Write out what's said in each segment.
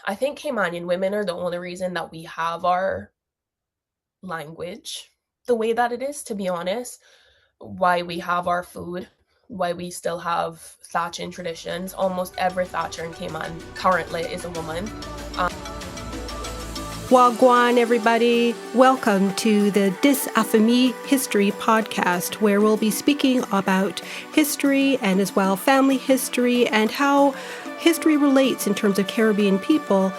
I think Caymanian women are the only reason that we have our language the way that it is, to be honest. Why we have our food, why we still have Thatching traditions. Almost every Thatcher in Cayman currently is a woman. Wagwan, everybody. Welcome to the Dis Affamie History podcast, where we'll be speaking about history and as well family history and how history relates in terms of Caribbean people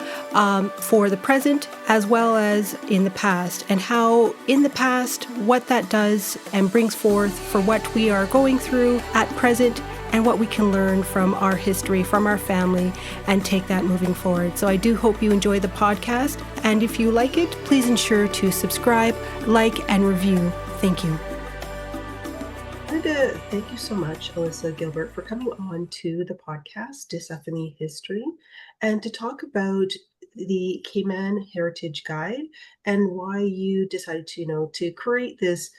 for the present as well as in the past, and how in the past what that does and brings forth for what we are going through at present and what we can learn from our history, from our family, and take that moving forward. So I do hope you enjoy the podcast. And if you like it, please ensure to subscribe, like, and review. Thank you. And thank you so much, Alyssa Gilbert, for coming on to the podcast, Disaffamy History, and to talk about the Cayman Heritage Guide and why you decided to create this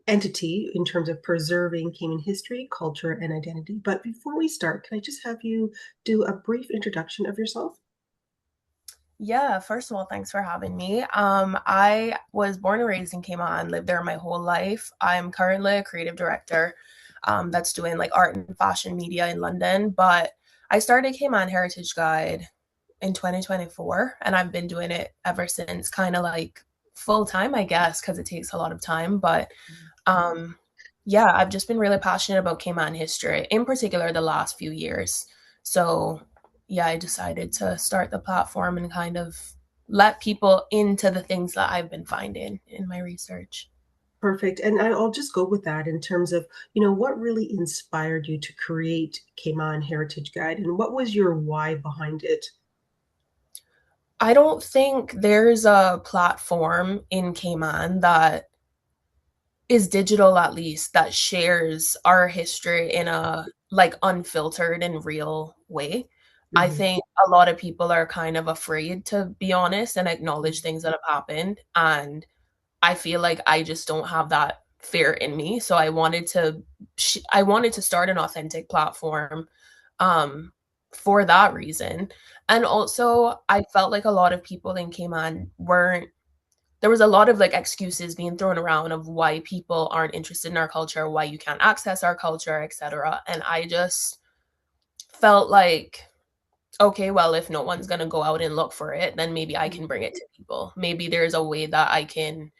entity in terms of preserving Cayman history, culture, and identity. But before we start, can I just have you do a brief introduction of yourself? Yeah, first of all, thanks for having me. I was born and raised in Cayman, lived there my whole life. I'm currently a creative director that's doing like art and fashion media in London. But I started Cayman Heritage Guide in 2024, and I've been doing it ever since, kind of like full time, I guess, because it takes a lot of time. But yeah, I've just been really passionate about Cayman history, in particular the last few years. So yeah, I decided to start the platform and kind of let people into the things that I've been finding in my research. Perfect. And I'll just go with that in terms of, what really inspired you to create Cayman Heritage Guide and what was your why behind it? I don't think there's a platform in Cayman that is digital, at least, that shares our history in a like unfiltered and real way. I Mhm. think a lot of people are kind of afraid to be honest and acknowledge things that have happened. And I feel like I just don't have that fear in me. So I wanted to start an authentic platform um for that reason. And also I felt like a lot of people in Cayman weren't there was a lot of like excuses being thrown around of why people aren't interested in our culture, why you can't access our culture, etc. And I just felt like, okay, well, if no one's going to go out and look for it, then maybe I can bring it to people. Maybe there's a way that I can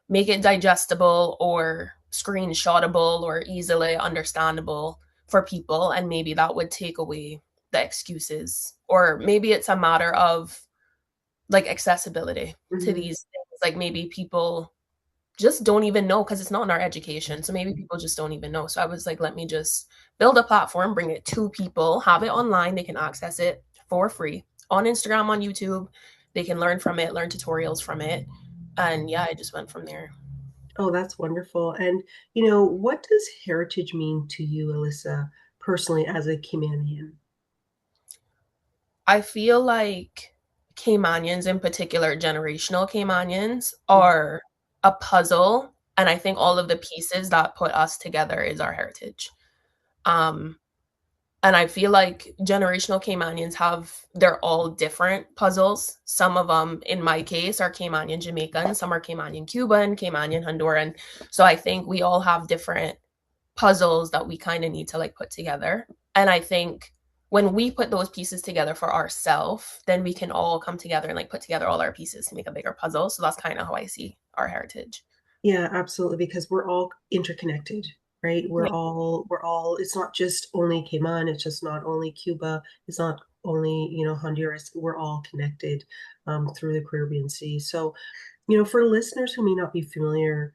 make it digestible or screenshotable or easily understandable for people. And maybe that would take away the excuses. Or maybe it's a matter of like accessibility to Mhm. these things. Like maybe people just don't even know because it's not in our education. So maybe people just don't even know. So I was like, let me just build a platform, bring it to people, have it online. They can access it for free on Instagram, on YouTube. They can learn from it, learn tutorials from it. And yeah, I just went from there. Oh, that's wonderful. And, what does heritage mean to you, Alyssa, personally as a Caymanian? I feel like Caymanians, in particular, generational Caymanians, are a puzzle. And I think all of the pieces that put us together is our heritage. Um, And I feel like generational Caymanians they're all different puzzles. Some of them, in my case, are Caymanian Jamaican, some are Caymanian Cuban, Caymanian Honduran. So I think we all have different puzzles that we kind of need to like put together. And I think when we put those pieces together for ourselves, then we can all come together and like put together all our pieces to make a bigger puzzle. So that's kind of how I see our heritage. Yeah, absolutely, because we're all interconnected, right? Yeah. We're all, it's not just only Cayman, it's just not only Cuba, it's not only, Honduras. We're all connected through the Caribbean Sea. So, for listeners who may not be familiar,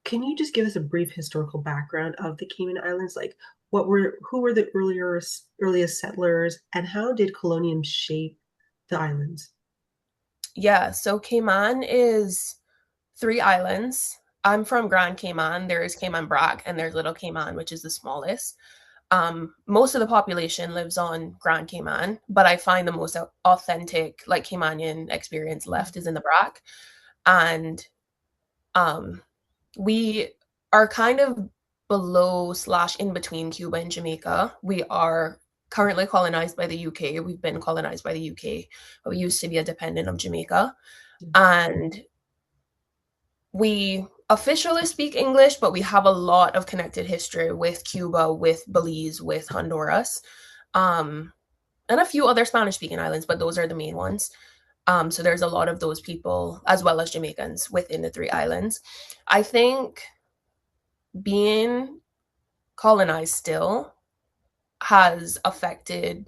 can you just give us a brief historical background of the Cayman Islands? Like who were the earliest settlers and how did colonialism shape the islands? Yeah. So Cayman is 3 islands. I'm from Grand Cayman. There is Cayman Brac and there's Little Cayman, which is the smallest. Most of the population lives on Grand Cayman, but I find the most authentic, like Caymanian experience left is in the Brac. And um, we are kind of below slash in between Cuba and Jamaica. We are currently colonized by the UK. We've been colonized by the UK, but we used to be a dependent of Jamaica. And we officially speak English, but we have a lot of connected history with Cuba, with Belize, with Honduras, um, and a few other Spanish speaking islands, but those are the main ones. So there's a lot of those people, as well as Jamaicans, within the three islands. I think being colonized still has affected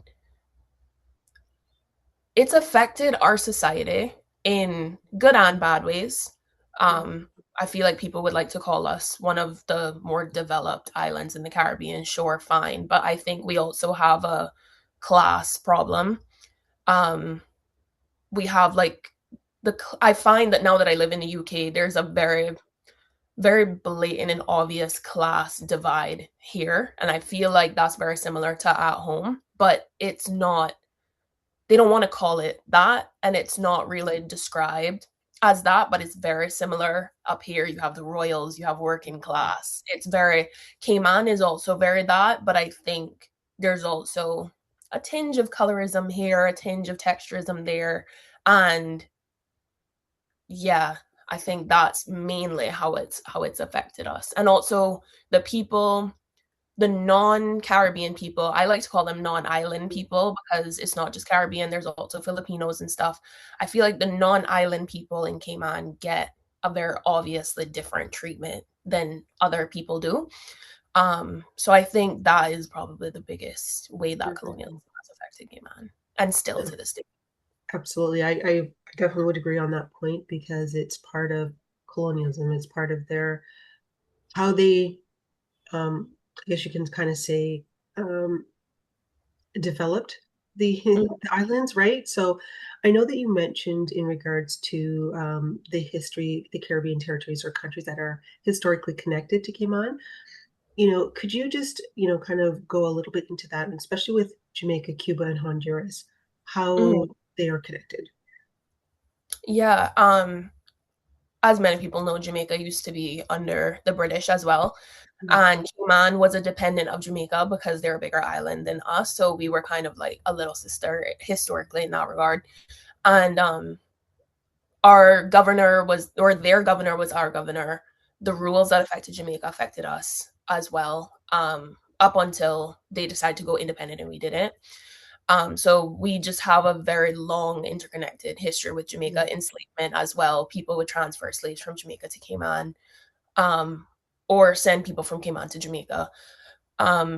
our society in good and bad ways. I feel like people would like to call us one of the more developed islands in the Caribbean. Sure, fine, but I think we also have a class problem. Um, we have like I find that now that I live in the UK, there's a very very blatant and obvious class divide here, and I feel like that's very similar to at home, but it's not, they don't want to call it that, and it's not really described as that, but it's very similar. Up here you have the royals, you have working class. It's very, Cayman is also very that, but I think there's also a tinge of colorism here, a tinge of texturism there, and yeah, I think that's mainly how it's affected us. And also the people, the non-Caribbean people, I like to call them non-island people because it's not just Caribbean, there's also Filipinos and stuff. I feel like the non-island people in Cayman get a very obviously different treatment than other people do. So I think that is probably the biggest way that colonialism has affected Cayman, and still to this day. Absolutely. I definitely would agree on that point because it's part of colonialism. It's part of their how they I guess you can kind of say developed Mm, the islands, right? So I know that you mentioned in regards to the history, the Caribbean territories or countries that are historically connected to Cayman. Could you just, kind of go a little bit into that, and especially with Jamaica, Cuba, and Honduras, mm. how they are connected? Yeah, as many people know, Jamaica used to be under the British as well. Mhm. And Cayman was a dependent of Jamaica because they're a bigger island than us. So we were kind of like a little sister historically in that regard. And our governor was, or their governor was our governor. The rules that affected Jamaica affected us as well, up until they decided to go independent and we didn't. So we just have a very long interconnected history with Mhm. Jamaica, enslavement as well. People would transfer slaves from Jamaica to Cayman, um, or send people from Cayman to Jamaica.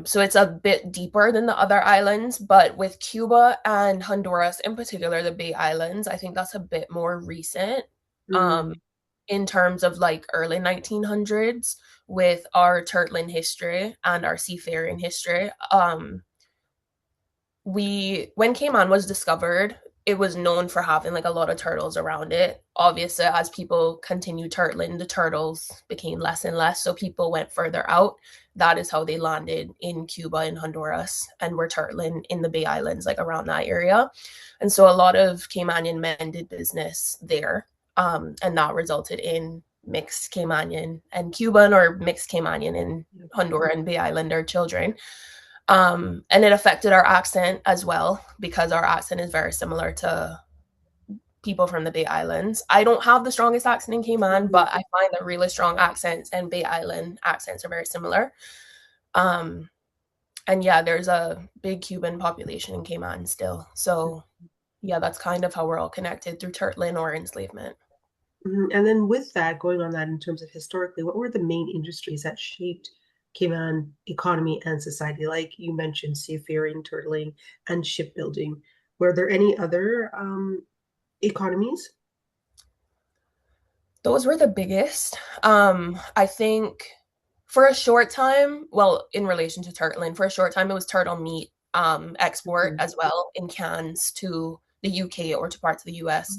So it's a bit deeper than the other islands, but with Cuba and Honduras, in particular, the Bay Islands, I think that's a bit more recent, um, Mm, in terms of like early 1900s with our turtling history and our seafaring history. When Cayman was discovered, it was known for having like a lot of turtles around it. Obviously, as people continued turtling, the turtles became less and less, so people went further out. That is how they landed in Cuba and Honduras and were turtling in the Bay Islands, like around that area. And so a lot of Caymanian men did business there, and that resulted in mixed Caymanian and Cuban, or mixed Caymanian and yeah. Honduran Bay Islander children. And it affected our accent as well because our accent is very similar to people from the Bay Islands. I don't have the strongest accent in Cayman, Mhm. but I find that really strong accents and Bay Island accents are very similar. Um, and yeah, there's a big Cuban population in Cayman still. So yeah, that's kind of how we're all connected through turtling or enslavement. And then with that, going on that in terms of historically, what were the main industries that shaped Cayman economy and society? Like you mentioned, seafaring, turtling, and shipbuilding. Were there any other economies? Those were the biggest. I think for a short time, well, in relation to turtling, for a short time it was turtle meat export Mhm. as well in cans to the UK or to parts of the US.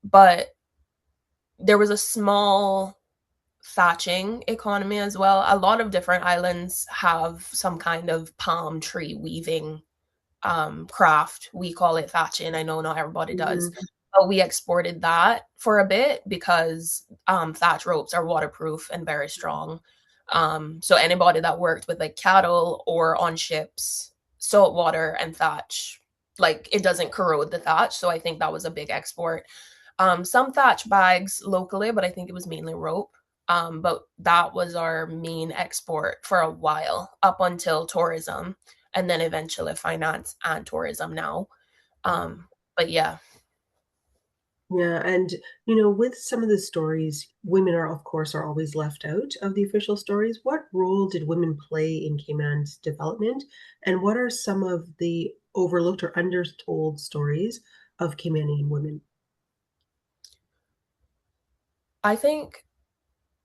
But there was a small thatching economy as well. A lot of different islands have some kind of palm tree weaving craft. We call it thatching. I know not everybody does. Mhm. But we exported that for a bit because thatch ropes are waterproof and very strong. So anybody that worked with like cattle or on ships salt water and thatch. Like it doesn't corrode the thatch. So I think that was a big export. Some thatch bags locally, but I think it was mainly rope. But that was our main export for a while up until tourism and then eventually finance and tourism now. But yeah, Yeah, and with some of the stories, women are, of course, are always left out of the official stories. What role did women play in Cayman's development, and what are some of the overlooked or undertold stories of Caymanian women? I think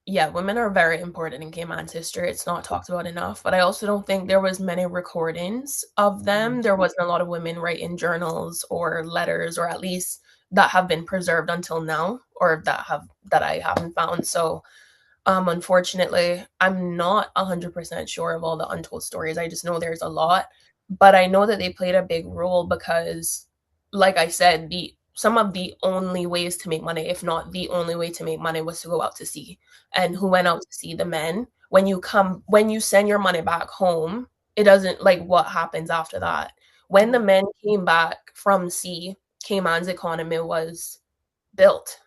yeah, women are very important in Cayman's history. It's not talked about enough, but I also don't think there was many recordings of them. Mhm. There wasn't a lot of women writing journals or letters, or at least that have been preserved until now, or that I haven't found. So unfortunately, I'm not 100% sure of all the untold stories. I just know there's a lot, but I know that they played a big role because, like I said, the some of the only ways to make money, if not the only way to make money, was to go out to sea. And who went out to sea? The men. When you send your money back home, it doesn't like what happens after that. When the men came back from sea, Cayman's economy was built.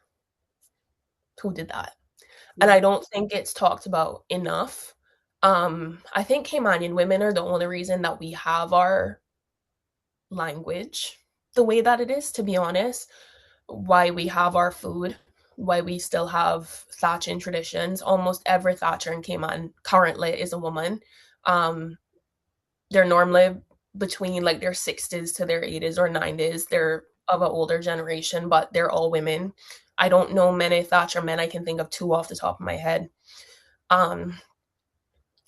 Who did that? And Mhm. I don't think it's talked about enough. I think Caymanian women are the only reason that we have our language the way that it is, to be honest. Why we have our food, why we still have thatching traditions. Almost every thatcher in Cayman currently is a woman. Um, they're normally between like their 60s to their 80s or 90s. They're of an older generation, but they're all women. I don't know many thatcher men. I can think of two off the top of my head. Um,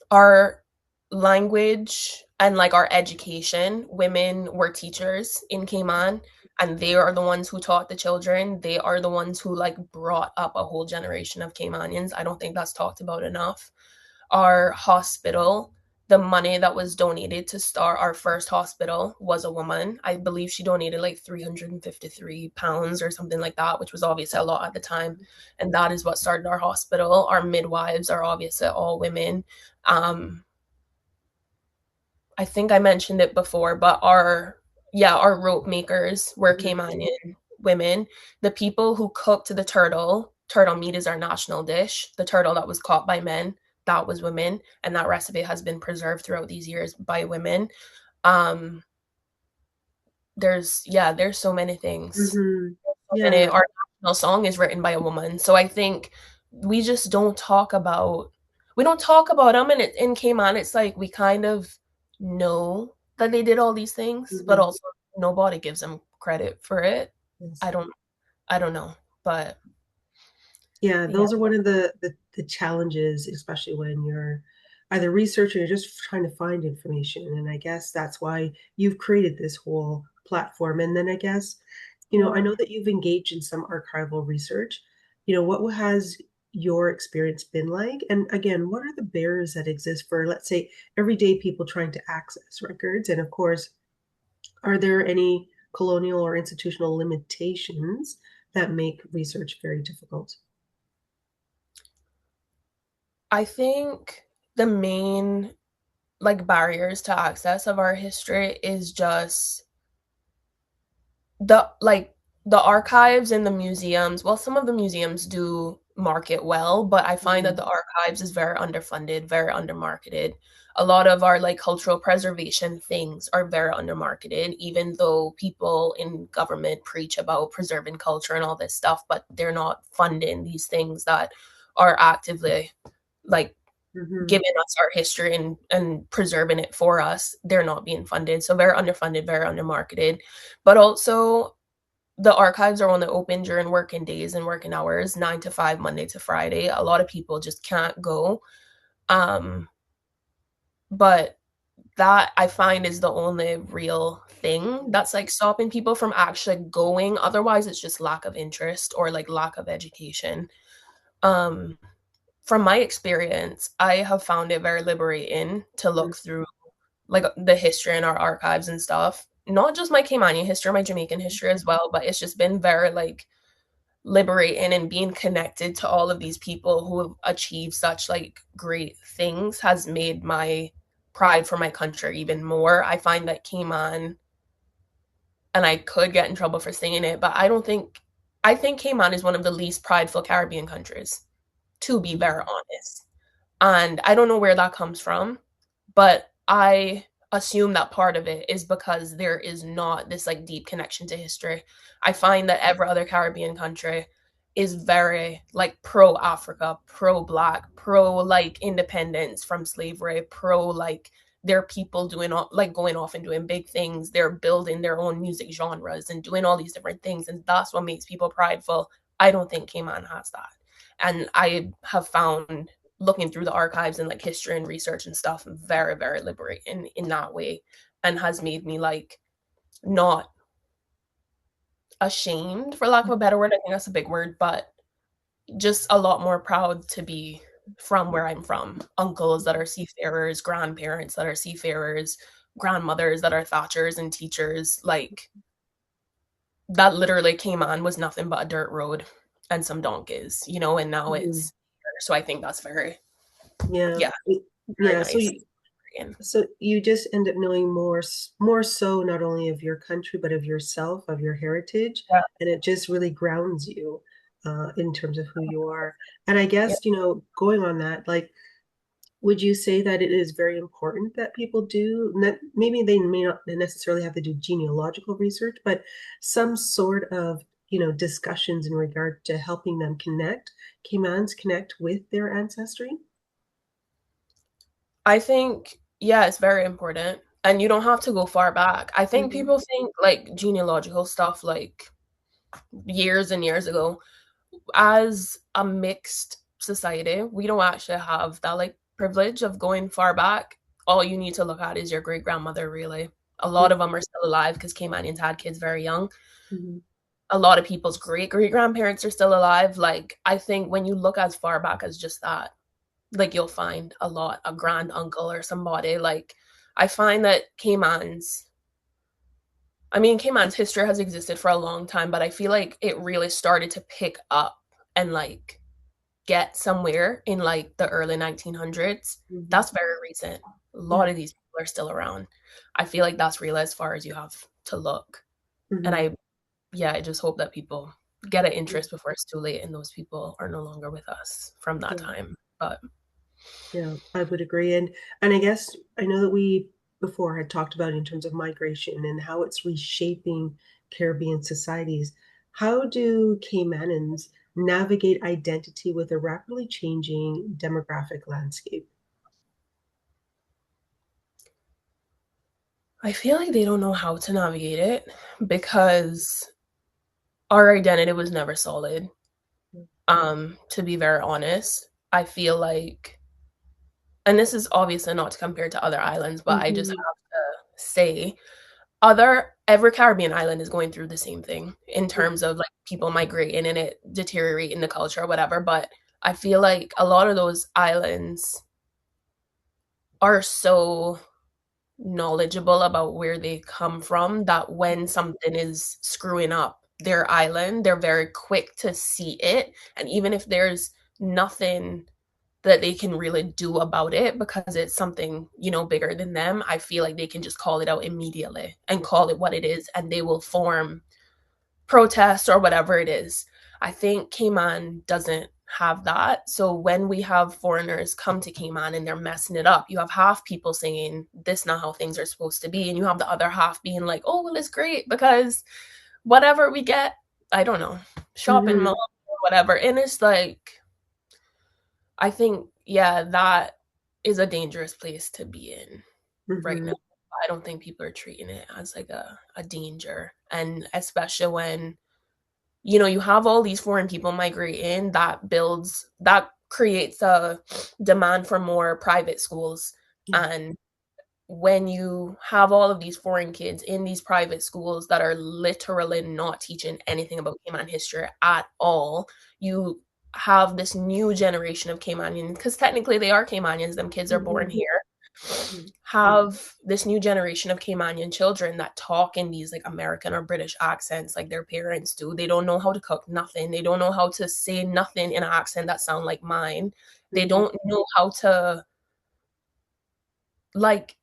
our language and like our education, women were teachers in Cayman, and they are the ones who taught the children. They are the ones who like brought up a whole generation of Caymanians. I don't think that's talked about enough. Our hospital, the money that was donated to start our first hospital was a woman. I believe she donated like £353 or something like that, which was obviously a lot at the time. And that is what started our hospital. Our midwives are obviously all women. Um, I think I mentioned it before, but our rope makers were Mhm. Caymanian women. The people who cooked the turtle meat is our national dish. The turtle that was caught by men, that was women, and that recipe has been preserved throughout these years by women. Um, there's so many things. Mhm. So many. Yeah. Our national song is written by a woman, so I think we just don't talk about them. And it in Cayman, it's like we kind of know that they did all these things, but Mhm. also nobody gives them credit for it. Yes. I don't I don't know, but Yeah, yeah. those are one of the challenges, especially when you're either researching or just trying to find information. And I guess that's why you've created this whole platform. And then I guess, I Yeah. know that you've engaged in some archival research. What has your experience been like? And again, what are the barriers that exist for, let's say, everyday people trying to access records? And of course, are there any colonial or institutional limitations that make research very difficult? I think the main like barriers to access of our history is just the like the archives and the museums. Well, some of the museums do market well, but I find that Mhm. the archives is very underfunded, very undermarketed. A lot of our like cultural preservation things are very undermarketed, even though people in government preach about preserving culture and all this stuff, but they're not funding these things that are actively like Mhm. giving us our history and preserving it for us. They're not being funded. So very underfunded, very undermarketed. But also the archives are only open during working days and working hours, 9 to 5, Monday to Friday. A lot of people just can't go. Um, but that I find is the only real thing that's like stopping people from actually going. Otherwise, it's just lack of interest or like lack of education. Um, from my experience, I have found it very liberating to Mhm. look through like the history in our archives and stuff. Not just my Caymanian history, my Jamaican history as well, but it's just been very like liberating, and being connected to all of these people who have achieved such like great things has made my pride for my country even more. I find that Cayman, and I could get in trouble for saying it, but I think Cayman is one of the least prideful Caribbean countries, to be very honest. And I don't know where that comes from, but I assume that part of it is because there is not this like deep connection to history. I find that every other Caribbean country is very like pro Africa, pro Black, pro like independence from slavery, pro like their people doing all like going off and doing big things. They're building their own music genres and doing all these different things. And that's what makes people prideful. I don't think Cayman has that. And I have found looking through the archives and like history and research and stuff very, very liberating in that way, and has made me like not ashamed, for lack of a better word. I think that's a big word, but just a lot more proud to be from where I'm from. Uncles that are seafarers, grandparents that are seafarers, grandmothers that are thatchers and teachers. Like that literally came on was nothing but a dirt road and some donkeys, you know, and now Mhm. it's so I think that's very, Yeah. yeah, very Yeah. So nice. you just end up knowing more so not only of your country but of yourself, of your heritage, Yeah, and it just really grounds you in terms of who you are. And I yeah. guess, going on that, like, would you say that it is very important that people do, maybe they may not necessarily have to do genealogical research, but some sort of, discussions in regard to helping them Caymans connect with their ancestry? I think, yeah, it's very important. And you don't have to go far back. I think Hmm. people think like genealogical stuff like years and years ago. As a mixed society, we don't actually have that like privilege of going far back. All you need to look at is your great grandmother, really. A lot of them are still alive because Caymanians had kids very young. Hmm. A lot of people's great great grandparents are still alive. Like, I think when you look as far back as just that, like you'll find a lot, a grand uncle or somebody. Like, I find that Cayman's history has existed for a long time, but I feel like it really started to pick up and like get somewhere in like the early 1900s. Hmm. That's very recent. A Yeah. lot of these people are still around. I feel like that's really as far as you have to look. And Hmm. I just hope that people get an interest before it's too late and those people are no longer with us from that Yeah. time. But Yeah, I would agree. And I guess I know that we before had talked about in terms of migration and how it's reshaping Caribbean societies. How do Caymanans navigate identity with a rapidly changing demographic landscape? I feel like they don't know how to navigate it because our identity was never solid. To be very honest, I feel like, and this is obviously not to compare to other islands, but I just Hmm. have to say, other every Caribbean island is going through the same thing in terms of like people migrating and it deteriorating the culture or whatever. But I feel like a lot of those islands are so knowledgeable about where they come from that when something is screwing up their island, they're very quick to see it. And even if there's nothing that they can really do about it because it's something, bigger than them, I feel like they can just call it out immediately and call it what it is, and they will form protests or whatever it is. I think Cayman doesn't have that. So when we have foreigners come to Cayman and they're messing it up, you have half people saying this not how things are supposed to be, and you have the other half being like, "Oh, well, it's great because whatever we get, I don't know, shopping Hmm. mall or whatever." And it's like, I think, yeah, that is a dangerous place to be in right now. Hmm. I don't think people are treating it as like a danger. And especially when, you have all these foreign people migrate in, that creates a demand for more private schools. Yeah. And when you have all of these foreign kids in these private schools that are literally not teaching anything about Cayman history at all, you have this new generation of Caymanians, because technically they are Caymanians, them kids are born Hmm. here, have this new generation of Caymanian children that talk in these like American or British accents like their parents do. They don't know how to cook nothing. They don't know how to say nothing in an accent that sound like mine. They Hmm. don't know how to like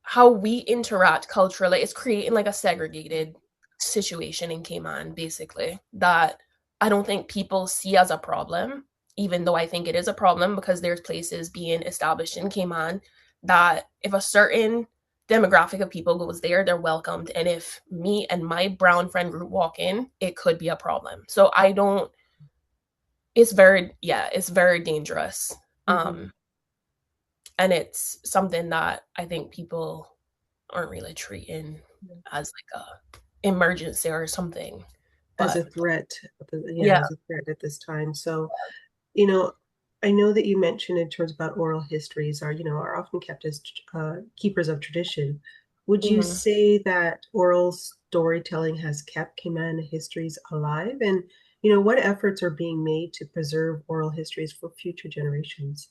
how we interact culturally is creating like a segregated situation in Cayman, basically, that I don't think people see as a problem, even though I think it is a problem because there's places being established in Cayman that if a certain demographic of people goes there, they're welcomed. And if me and my brown friend group walk in, it could be a problem. So I don't, it's very dangerous. Hmm. Um, and it's something that I think people aren't really treating as like a emergency or something. As But a threat, yeah, yeah. as a threat at this time. So, you know, I know that you mentioned in terms about oral histories are, are often kept as keepers of tradition. Would you Mhm. say that oral storytelling has kept Cayman histories alive? And, what efforts are being made to preserve oral histories for future generations?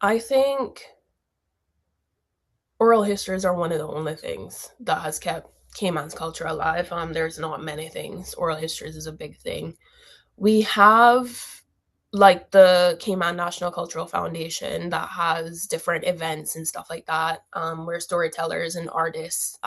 I think oral histories are one of the only things that has kept Cayman's culture alive. There's not many things. Oral histories is a big thing. We have like the Cayman National Cultural Foundation that has different events and stuff like that, where storytellers and artists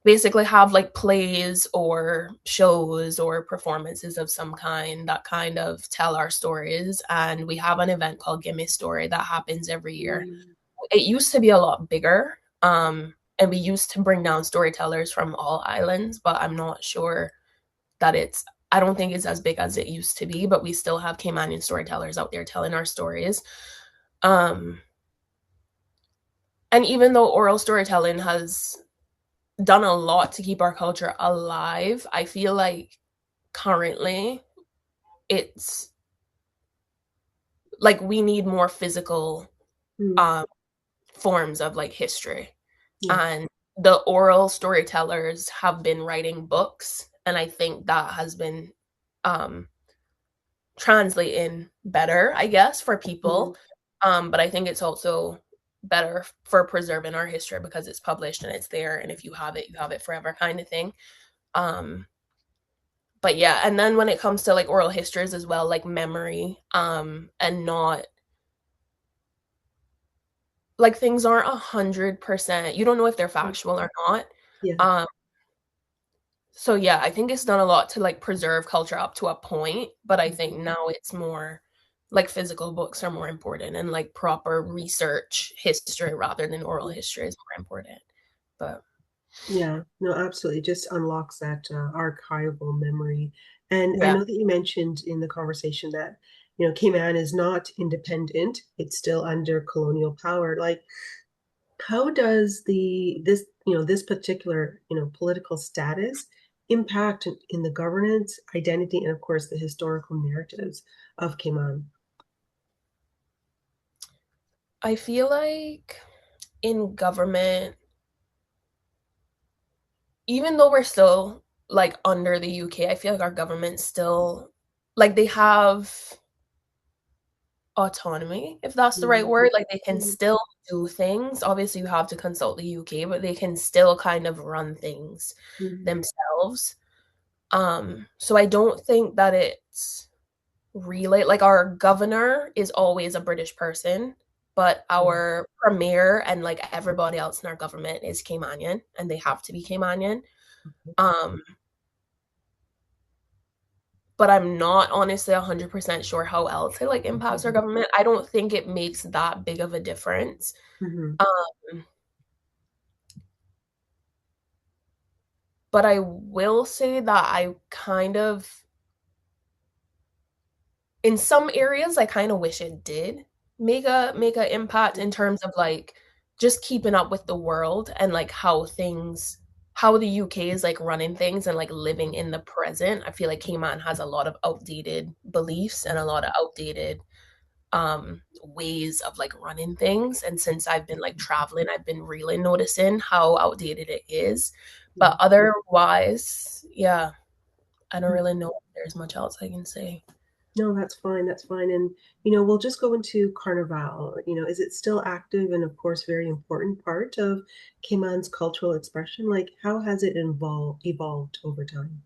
basically have like plays or shows or performances of some kind that kind of tell our stories. And we have an event called Gimme Story that happens every year. Mm, It used to be a lot bigger. And we used to bring down storytellers from all islands, but I'm not sure that I don't think it's as big as it used to be, but we still have Caymanian storytellers out there telling our stories. Um, and even though oral storytelling has done a lot to keep our culture alive, I feel like currently it's like we need more physical mm, um, forms of like history. yeah. And the oral storytellers have been writing books, and I think that has been um, translating better, I guess, for Mhm. people. But I think it's also better for preserving our history because it's published and it's there, and if you have it, you have it forever, kind of thing. Um, but yeah, and then when it comes to like oral histories as well, like memory, and not like things aren't 100%. You don't know if they're Mm, factual or not. yeah. Um, so yeah, I think it's done a lot to like preserve culture up to a point, but I think Mhm. now it's more like physical books are more important and like proper research history rather than oral history is more important. But Yeah, no, absolutely. It just unlocks that archival memory. And I yeah, know that you mentioned in the conversation that, Cayman is not independent. It's still under colonial power. Like, how does this particular, political status impact in the governance, identity, and of course the historical narratives of Cayman? I feel like in government, even though we're still like under the UK, I feel like our government still like they have autonomy, if that's the right Mhm. word. Like they can Mhm. still do things. Obviously, you have to consult the UK, but they can still kind of run things Mhm. themselves. So I don't think that it's really like our governor is always a British person, but Yeah. our premier and like everybody else in our government is Caymanian and they have to be Caymanian. Um, but I'm not honestly 100% sure how else it like impacts our Mhm. government. I don't think it makes that big of a difference. Mhm. Um, but I will say that I kind of, in some areas, I kind of wish it did make a impact in terms of like just keeping up with the world and like how the UK is like running things and like living in the present. I feel like Cayman has a lot of outdated beliefs and a lot of outdated ways of like running things, and since I've been like traveling, I've been really noticing how outdated it is. But Yeah. otherwise, yeah, I don't Mhm. really know if there's much else I can say. No, that's fine. That's fine. And, we'll just go into Carnival. Is it still active and, of course, very important part of Cayman's cultural expression? Like, how has it evolved over time?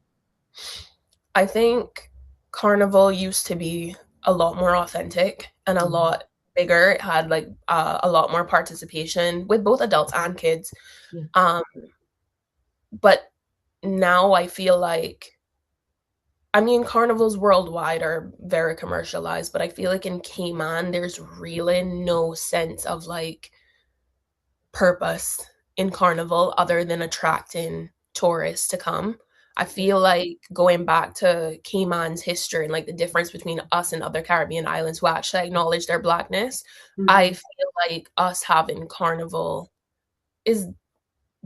I think Carnival used to be a lot more authentic and a Mhm. lot bigger. It had like a lot more participation with both adults and kids. Yeah. Um, but now I feel like, I mean, carnivals worldwide are very commercialized, but I feel like in Cayman, there's really no sense of like purpose in carnival other than attracting tourists to come. I feel like going back to Cayman's history and like the difference between us and other Caribbean islands who actually acknowledge their blackness, I Mhm. feel like us having carnival is,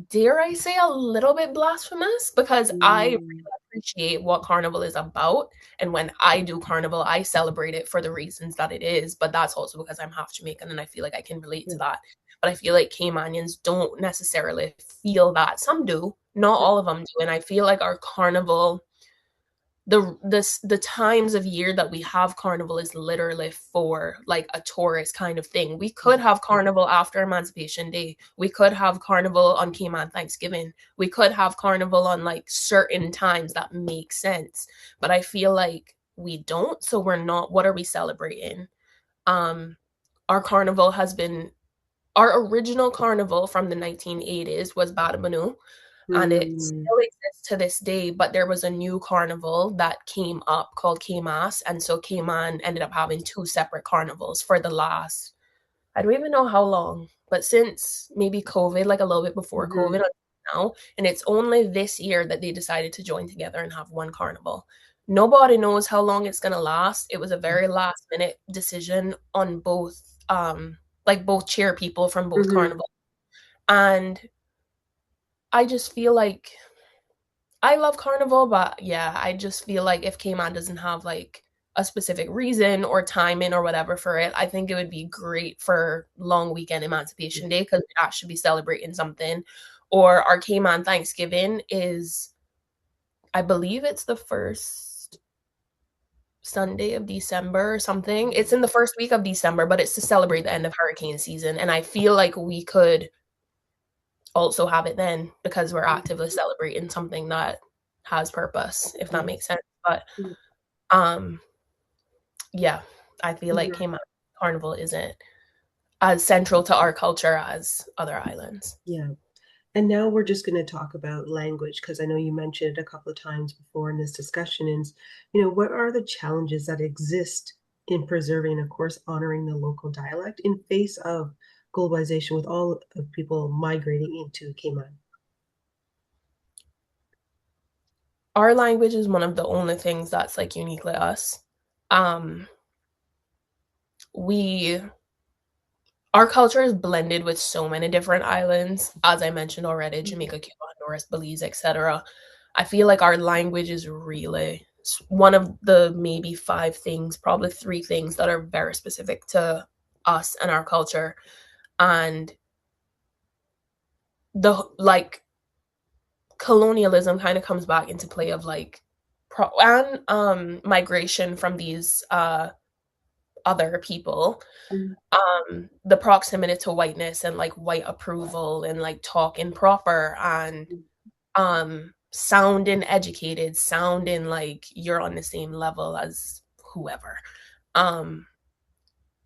dare I say, a little bit blasphemous because I really Mm. appreciate what carnival is about. And when I do carnival, I celebrate it for the reasons that it is. But that's also because I'm half Jamaican and I feel like I can relate Yeah. to that. But I feel like Caymanians don't necessarily feel that. Some do, not Yeah. all of them do. And I feel like our carnival, the times of year that we have carnival is literally for like a tourist kind of thing. We could have carnival after Emancipation Day. We could have carnival on Cayman Thanksgiving. We could have carnival on like certain times that make sense. But I feel like we don't, so we're not, what are we celebrating? Um our carnival has been, our original carnival from the 1980s was Badabanu, and it Mm. still exists to this day, but there was a new carnival that came up called Caymas, and so Cayman ended up having two separate carnivals for the last, I don't even know how long, but since maybe COVID, like a little bit before COVID Mhm. until now, and it's only this year that they decided to join together and have one carnival. Nobody knows how long it's gonna last. It was a very last minute decision on both, like both chair people from both Mhm. carnivals. And I just feel like I love carnival, but yeah, I just feel like if Cayman doesn't have like a specific reason or timing or whatever for it, I think it would be great for long weekend Emancipation Day because we actually be celebrating something. Or our Cayman Thanksgiving is, I believe it's the first Sunday of December or something. It's in the first week of December, but it's to celebrate the end of hurricane season. And I feel like we could also have it then because we're actively celebrating something that has purpose, if that makes Yes. sense. But Yeah. um yeah, I feel like Mhm. Cayman Carnival isn't as central to our culture as other islands. Yeah. And now we're just going to talk about language because I know you mentioned it a couple of times before in this discussion. Is, what are the challenges that exist in preserving, of course, honoring the local dialect in face of globalization with all of people migrating into Cayman? Our language is one of the only things that's like uniquely us. Um we our culture is blended with so many different islands, as I mentioned already, Mhm. Jamaica, Cuba, Honduras, Belize, etc. I feel like our language is really one of the maybe five things, probably three things that are very specific to us and our culture. And the like colonialism kind of comes back into play of like and migration from these other people, Mhm. the proximity to whiteness and like white approval and like talking proper and sounding educated, sounding like you're on the same level as whoever. Um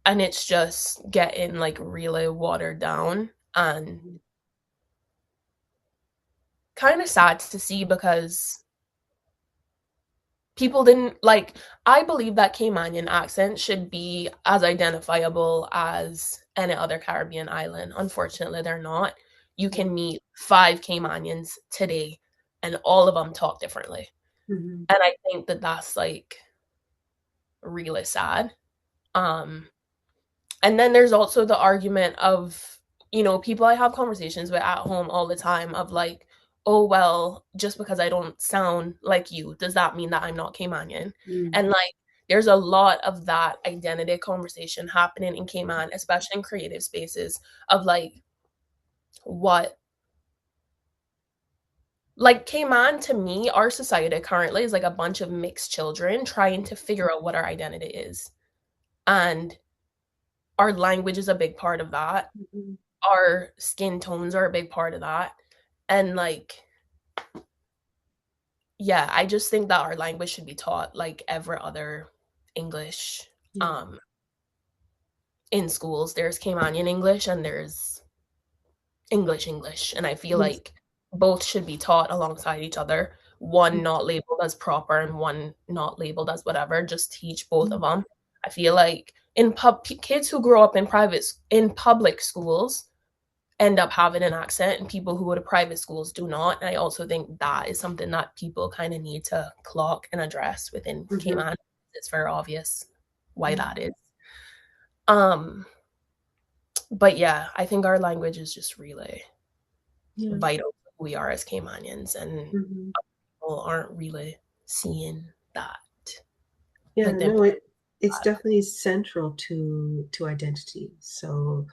and it's just getting like really watered down and Mhm. kind of sad to see because people didn't like, I believe that Caymanian accent should be as identifiable as any other Caribbean island. Unfortunately, they're not. You Yeah. can meet five Caymanians today and all of them talk differently. Mhm. And I think that that's like really sad. Um and then there's also the argument of, people I have conversations with at home all the time of like, oh, well, just because I don't sound like you, does that mean that I'm not Caymanian? Mm. And like, there's a lot of that identity conversation happening in Cayman, especially in creative spaces, of what, like Cayman to me, our society currently is like a bunch of mixed children trying to figure out what our identity is. And our language is a big part of that. Mhm. Our skin tones are a big part of that. And like, yeah, I just think that our language should be taught like every other English Yeah. um in schools. There's Caymanian English and there's English. And I feel Yes. like both should be taught alongside each other. One not labeled as proper and one not labeled as whatever. Just teach both of Mm, them. I feel like kids who grow up in public schools end up having an accent, and people who go to private schools do not. And I also think that is something that people kind of need to clock and address within mhm, Cayman. It's very obvious why mm. that is. Um, but yeah, I think our language is just really Yeah. vital to who we are as Caymanians, and Mhm. people aren't really seeing that, Yeah, like the no, importance it's of that. definitely central to identity. So,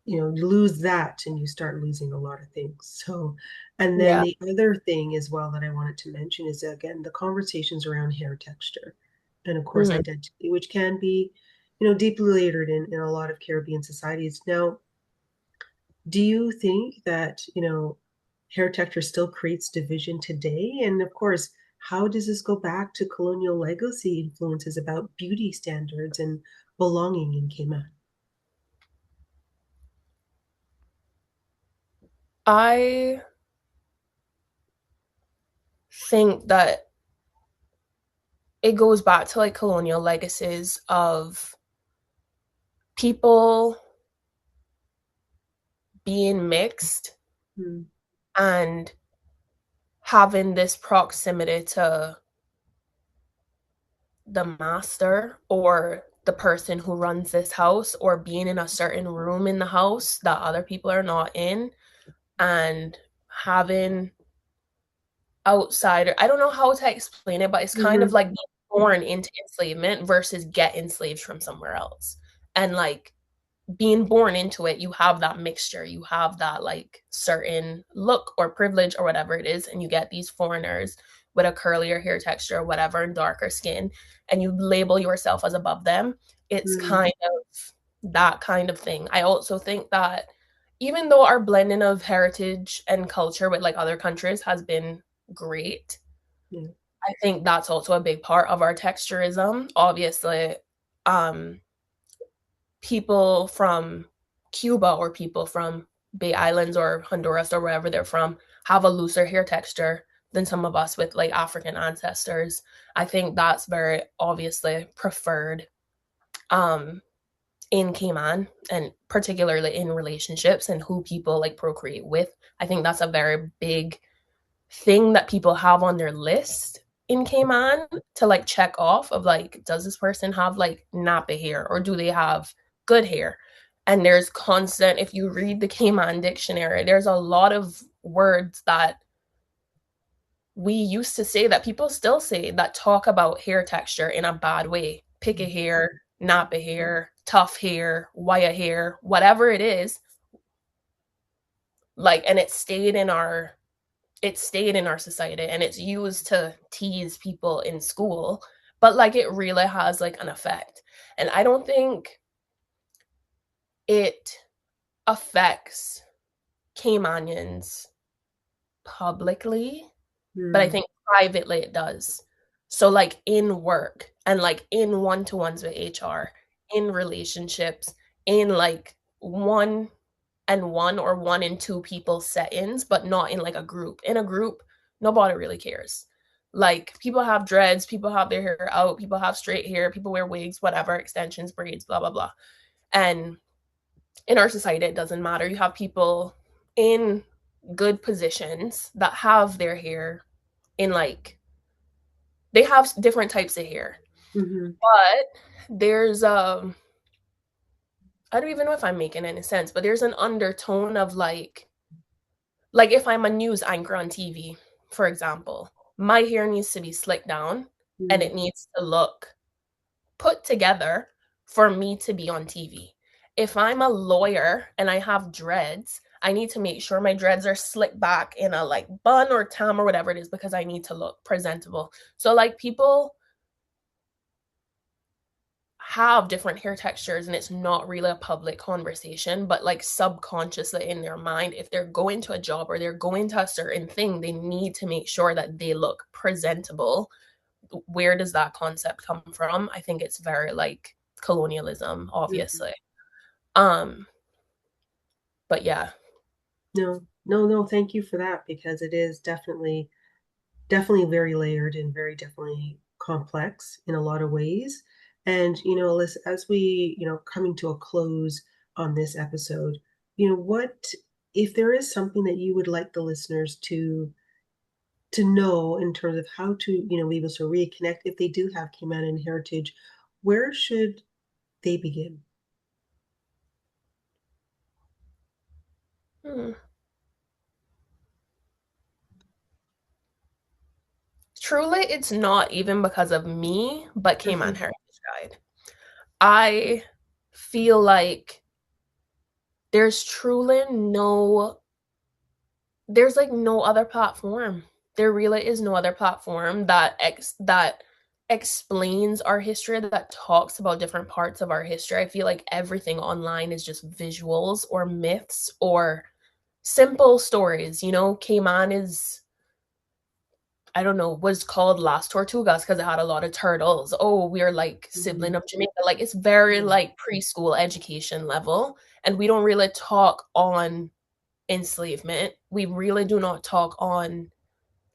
you lose that and you start losing a lot of things. So, and then Yeah. the other thing as well that I wanted to mention is again the conversations around hair texture and of course Mhm. identity, which can be, deeply layered in a lot of Caribbean societies. Now, do you think that, hair texture still creates division today? And of course, how does this go back to colonial legacy influences about beauty standards and belonging in Cayman? I think that it goes back to like colonial legacies of people being mixed Mm, and having this proximity to the master or the person who runs this house, or being in a certain room in the house that other people are not in, and having outsider, I don't know how to explain it, but it's kind of mhm, like being born into enslavement versus get enslaved from somewhere else. And like being born into it, you have that mixture, you have that like certain look or privilege or whatever it is, and you get these foreigners with a curlier hair texture or whatever and darker skin, and you label yourself as above them. It's mm, kind of that kind of thing. I also think that even though our blending of heritage and culture with like other countries has been great, yeah, I think that's also a big part of our texturism. Obviously, um people from Cuba or people from Bay Islands or Honduras or wherever they're from have a looser hair texture than some of us with like African ancestors. I think that's very obviously preferred um in Cayman, and particularly in relationships and who people like procreate with. I think that's a very big thing that people have on their list in Cayman to like check off of like, does this person have like nappy hair or do they have good hair? And there's constant, if you read the Cayman dictionary, there's a lot of words that we used to say that people still say that talk about hair texture in a bad way. Picky hair, nappy hair, tough hair, wire hair, whatever it is, like, and it stayed in our society and it's used to tease people in school, but like it really has like an effect. And I don't think it affects Caymanians publicly, but I mm, think privately it does. So like in work and like in one-to-ones with HR, in relationships, in like one or one and two people settings, but not in like a group. In a group, nobody really cares. Like people have dreads, people have their hair out, people have straight hair, people wear wigs, whatever, extensions, braids, blah blah blah. And in our society, it doesn't matter. You have people in good positions that have their hair in like they have different types of hair, mhm, but there's I don't even know if I'm making any sense, but there's an undertone of like if I'm a news anchor on TV, for example, my hair needs to be slicked down and mm, it needs to look put together for me to be on TV. If I'm a lawyer and I have dreads, I need to make sure my dreads are slicked back in a like bun or tam or whatever it is because I need to look presentable. So like people have different hair textures and it's not really a public conversation, but like subconsciously in their mind, if they're going to a job or they're going to a certain thing, they need to make sure that they look presentable. Where does that concept come from? I think it's very like colonialism, mhm. obviously. Um, but yeah. No, thank you for that, because it is definitely very layered and very definitely complex in a lot of ways. And, Alyssa, as we, coming to a close on this episode, what if there is something that you would like the listeners to know in terms of how to, be able to reconnect if they do have Caymanian heritage, where should they begin? Hmm. Truly, it's not even because of me, but Cayman Hmm. Heritage Guide. I feel like there's truly no there's like no other platform. There really is no other platform that explains our history, that talks about different parts of our history. I feel like everything online is just visuals or myths or simple stories. Cayman is, I don't know, was called Las Tortugas because it had a lot of turtles. Oh, we're like Hmm. sibling of Jamaica. Like it's very Yeah. like preschool education level. And we don't really talk on enslavement. We really do not talk on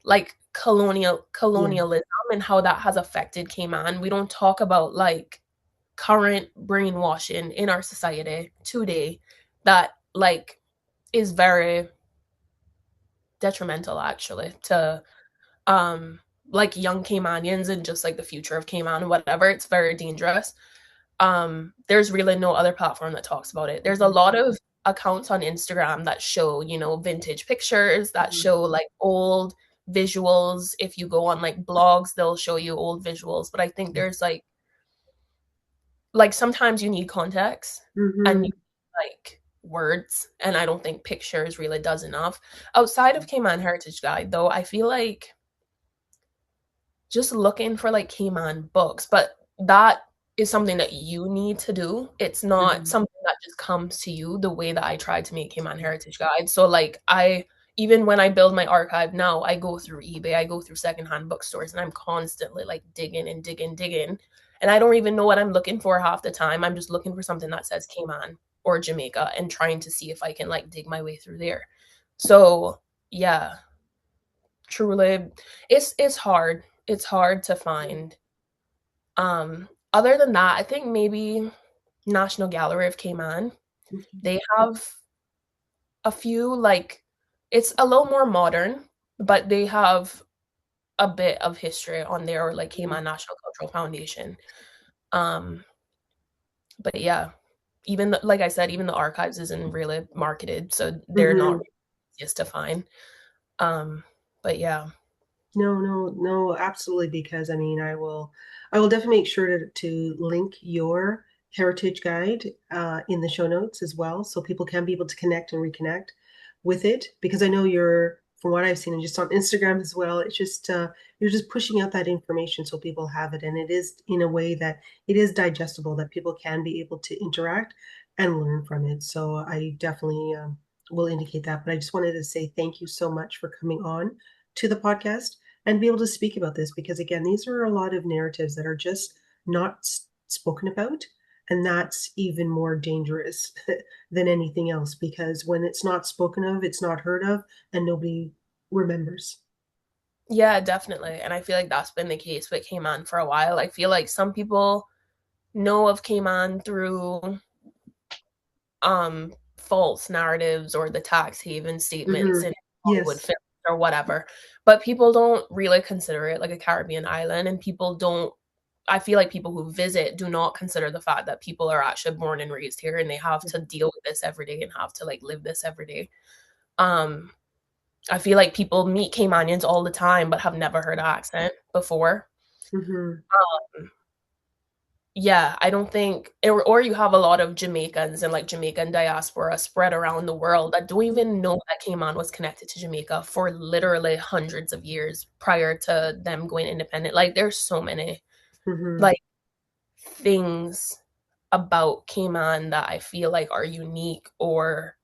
like Yeah. colonialism and how that has affected Cayman. We don't talk about like current brainwashing in our society today that like is very detrimental actually to um like young Caymanians and just like the future of Cayman and whatever. It's very dangerous. There's really no other platform that talks about it. There's a Hmm. lot of accounts on Instagram that show, vintage pictures, that Hmm. show like old visuals. If you go on like blogs, they'll show you old visuals. But I think Yeah. there's like sometimes you need context and you Hmm. need, like words, and I don't think pictures really does enough. Outside of Cayman Heritage Guide, though, I feel like just looking for like Cayman books, but that is something that you need to do. It's not Hmm. something that just comes to you the way that I tried to make Cayman Heritage Guide. So like I even when I build my archive now, I go through eBay, I go through secondhand bookstores, and I'm constantly like digging and digging, digging. And I don't even know what I'm looking for half the time. I'm just looking for something that says Cayman or Jamaica and trying to see if I can like dig my way through there. So yeah, truly it's hard. It's hard to find. Other than that, I think maybe National Gallery of Cayman. They have a few like it's a little more modern, but they have a bit of history on there, or like Hmm. Cayman National Cultural Foundation. Um, but yeah, even like I said, even the archives isn't really marketed, so they're not Hmm. really easiest to find. Um, but yeah. No, absolutely. Because I mean, I will definitely make sure to link your heritage guide in the show notes as well, so people can be able to connect and reconnect with it. Because I know from what I've seen and just on Instagram as well, it's just you're just pushing out that information so people have it, and it is in a way that it is digestible, that people can be able to interact and learn from it. So I definitely will indicate that. But I just wanted to say thank you so much for coming on to the podcast and be able to speak about this, because again, these are a lot of narratives that are just not spoken about, and that's even more dangerous than anything else, because when it's not spoken of, it's not heard of, and nobody remembers. Yeah, definitely. And I feel like that's been the case with Cayman for a while. I feel like some people know of Cayman through false narratives or the tax haven statements Hmm. in Hollywood Yes. films or whatever. But people don't really consider it like a Caribbean island, and people don't I feel like people who visit do not consider the fact that people are actually born and raised here and they have to deal with this every day and have to like live this every day. Um I feel like people meet Caymanians all the time but have never heard an accent before. Hmm. Um, Yeah, I don't think or you have a lot of Jamaicans and like Jamaican diaspora spread around the world that don't even know that Cayman was connected to Jamaica for literally hundreds of years prior to them going independent. Like there's so many Hmm. like things about Cayman that I feel like are unique or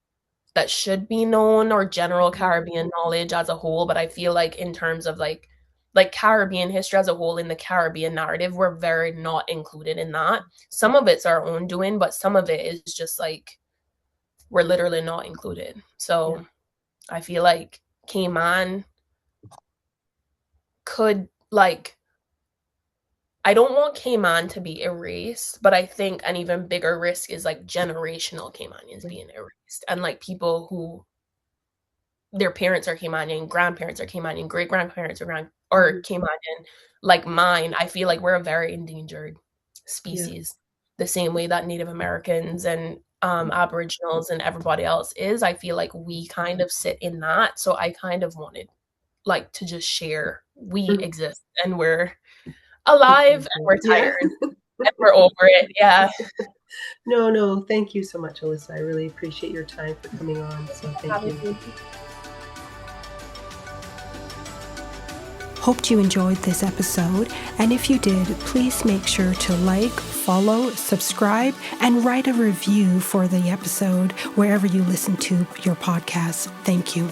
that should be known, or general Caribbean knowledge as a whole, but I feel like in terms of like like Caribbean history as a whole in the Caribbean narrative, we're very not included in that. Some of it's our own doing, but some of it is just like we're literally not included. So Yeah. I feel like Cayman could, like, I don't want Cayman to be erased, but I think an even bigger risk is like generational Caymanians being erased, and like people who their parents are Caymanian, grandparents are Caymanian, great grandparents are Caymanian, like mine. I feel like we're a very endangered Yeah. species, the same way that Native Americans and Aboriginals and everybody else is. I feel like we kind of sit in that. So I kind of wanted like to just share we Mhm. exist and we're alive and we're Yeah. tired and we're over it. Yeah. No, thank you so much, Alyssa. I really appreciate your time for coming on. So thank Having you. me. Hoped you enjoyed this episode, and if you did, please make sure to like, follow, subscribe, and write a review for the episode wherever you listen to your podcast. Thank you.